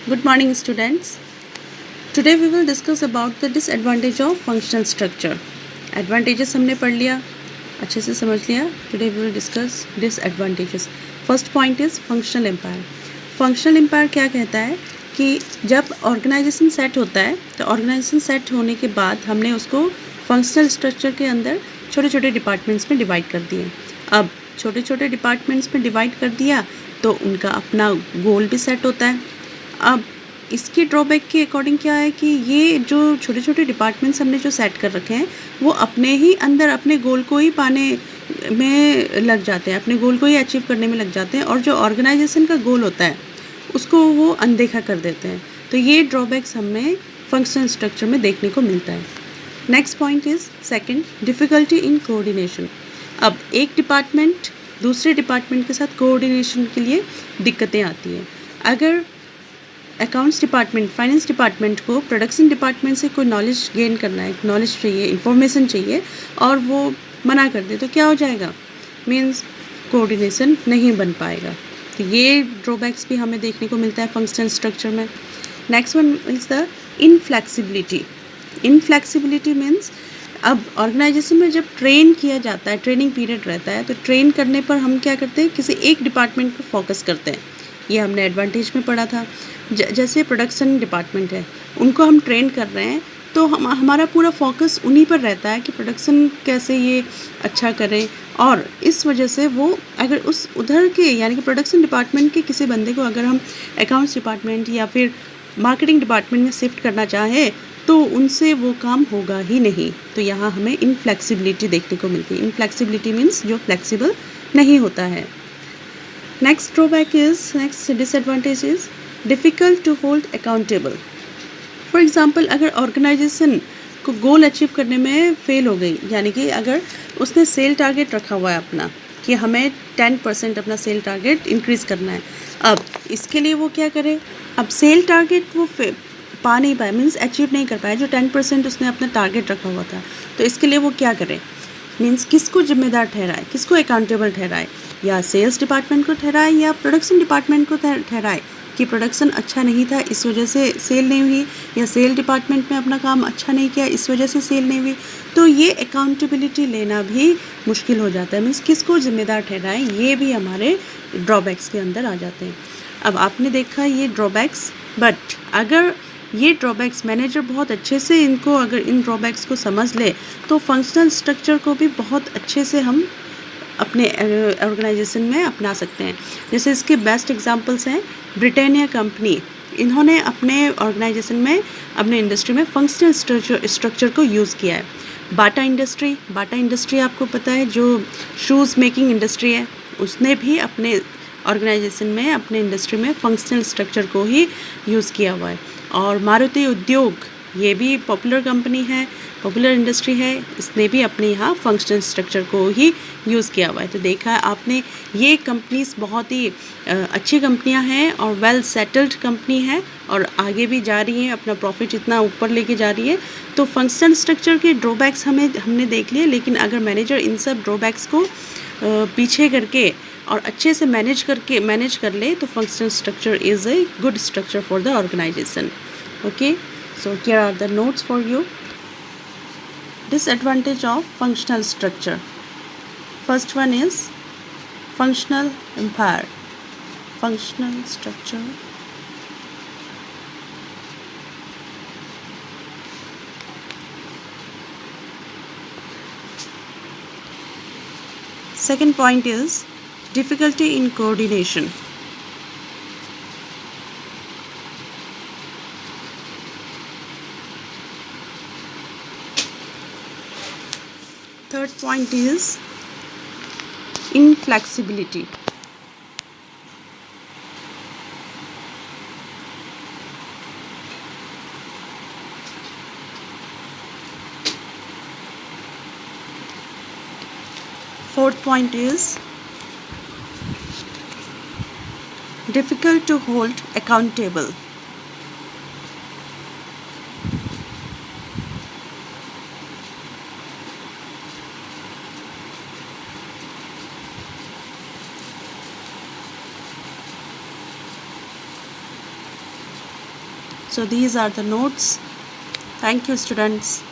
Good morning, students. Today we will discuss about the disadvantage of functional structure. Advantages हमने पढ़ लिया, अच्छे से समझ लिया. Today we will discuss disadvantages. First point is functional empire. Functional empire क्या कहता है कि जब ऑर्गेनाइजेशन सेट होता है तो ऑर्गेनाइजेशन सेट होने के बाद हमने उसको फंक्शनल स्ट्रक्चर के अंदर छोटे छोटे डिपार्टमेंट्स में डिवाइड कर दिए. अब छोटे छोटे डिपार्टमेंट्स में डिवाइड कर दिया तो उनका अपना गोल भी सेट होता है. अब इसके ड्रॉबैक के अकॉर्डिंग क्या है कि ये जो छोटे छोटे डिपार्टमेंट्स हमने जो सेट कर रखे हैं वो अपने ही अंदर अपने गोल को ही पाने में लग जाते हैं, अपने गोल को ही अचीव करने में लग जाते हैं और जो ऑर्गेनाइजेशन का गोल होता है उसको वो अनदेखा कर देते हैं. तो ये ड्रॉबैक्स हमें फंक्शनल स्ट्रक्चर में देखने को मिलता है. Next point is second, difficulty in coordination. अब एक डिपार्टमेंट दूसरे डिपार्टमेंट के साथ कोऑर्डिनेशन के लिए दिक्कतें आती हैं. अगर अकाउंट्स डिपार्टमेंट, फाइनेंस डिपार्टमेंट को प्रोडक्शन डिपार्टमेंट से कोई नॉलेज गेन करना है, नॉलेज चाहिए, इन्फॉर्मेशन चाहिए और वो मना कर दे तो क्या हो जाएगा, मीन्स कोऑर्डिनेशन नहीं बन पाएगा. तो ये ड्रॉबैक्स भी हमें देखने को मिलता है फंक्शनल स्ट्रक्चर में. Next one is the inflexibility. Inflexibility means अब ऑर्गेनाइजेशन में जब ट्रेन किया जाता है, ट्रेनिंग पीरियड रहता है, तो ट्रेन करने पर हम क्या करते हैं, किसी एक डिपार्टमेंट को फोकस करते हैं. ये हमने एडवांटेज में पढ़ा था. जैसे प्रोडक्शन डिपार्टमेंट है, उनको हम ट्रेन कर रहे हैं तो हमारा पूरा फोकस उन्हीं पर रहता है कि प्रोडक्शन कैसे ये अच्छा करें. और इस वजह से वो अगर उस उधर के यानी कि प्रोडक्शन डिपार्टमेंट के किसी बंदे को अगर हम अकाउंट्स डिपार्टमेंट या फिर मार्केटिंग डिपार्टमेंट में शिफ्ट करना चाहें तो उनसे वो काम होगा ही नहीं. तो यहाँ हमें इनफ्लेक्सिबिलिटी देखने को मिलती है. इनफ्लेक्सिबिलिटी मीन्स जो फ्लेक्सिबल नहीं होता है. Next drawback is, next disadvantage is difficult to hold accountable. For example, अगर ऑर्गेनाइजेशन को गोल अचीव करने में फेल हो गई, यानी कि अगर उसने सेल टारगेट रखा हुआ है अपना कि हमें 10% अपना सेल टारगेट इंक्रीज़ करना है. अब इसके लिए वो क्या करे, अब सेल टारगेट वो पा नहीं पाया, मीन्स अचीव नहीं कर पाया जो 10% उसने अपना टारगेट रखा हुआ था. तो इसके लिए वो क्या करे, मीन्स किसको जिम्मेदार ठहराए, किसको अकाउंटेबल ठहराए, या सेल्स डिपार्टमेंट को ठहराए या प्रोडक्शन डिपार्टमेंट को ठहराए कि प्रोडक्शन अच्छा नहीं था इस वजह से सेल नहीं हुई, या सेल डिपार्टमेंट में अपना काम अच्छा नहीं किया इस वजह से सेल नहीं हुई. तो ये अकाउंटेबिलिटी लेना भी मुश्किल हो जाता है, मीन्स किसको जिम्मेदार ठहराए, ये भी हमारे ड्रॉबैक्स के अंदर आ जाते हैं. अब आपने देखा ये ड्रॉबैक्स, बट अगर ये ड्रॉबैक्स मैनेजर बहुत अच्छे से इनको अगर इन ड्रॉबैक्स को समझ ले तो फंक्शनल स्ट्रक्चर को भी बहुत अच्छे से हम अपने ऑर्गेनाइजेशन में अपना सकते हैं. जैसे इसके बेस्ट एग्जांपल्स हैं ब्रिटानिया कंपनी. इन्होंने अपने ऑर्गेनाइजेशन में, अपने इंडस्ट्री में फंक्शनल स्ट्रक्चर को यूज़ किया है. बाटा इंडस्ट्री आपको पता है जो शूज़ मेकिंग इंडस्ट्री है, उसने भी अपने ऑर्गेनाइजेशन में, अपने इंडस्ट्री में फंक्शनल स्ट्रक्चर को ही यूज़ किया हुआ है. और मारुति उद्योग, ये भी पॉपुलर कंपनी है, पॉपुलर इंडस्ट्री है, इसने भी अपने यहाँ फंक्शनल स्ट्रक्चर को ही यूज़ किया हुआ है. तो देखा है आपने, ये कंपनीज बहुत ही अच्छी कंपनियाँ हैं और वेल सेटल्ड कंपनी है और आगे भी जा रही हैं, अपना प्रॉफिट इतना ऊपर लेके जा रही है. तो फंक्शनल स्ट्रक्चर के ड्रॉबैक्स हमने देख लिए, लेकिन अगर मैनेजर इन सब ड्रॉबैक्स को पीछे करके और अच्छे से मैनेज कर ले तो functional structure is a good structure for the organisation. Okay, so here are the notes for you. Disadvantage of functional structure. First one is functional empire. Functional structure. Second point is difficulty in coordination. Third point is inflexibility. Fourth point is difficult to hold accountable. So these are the notes. Thank you, students.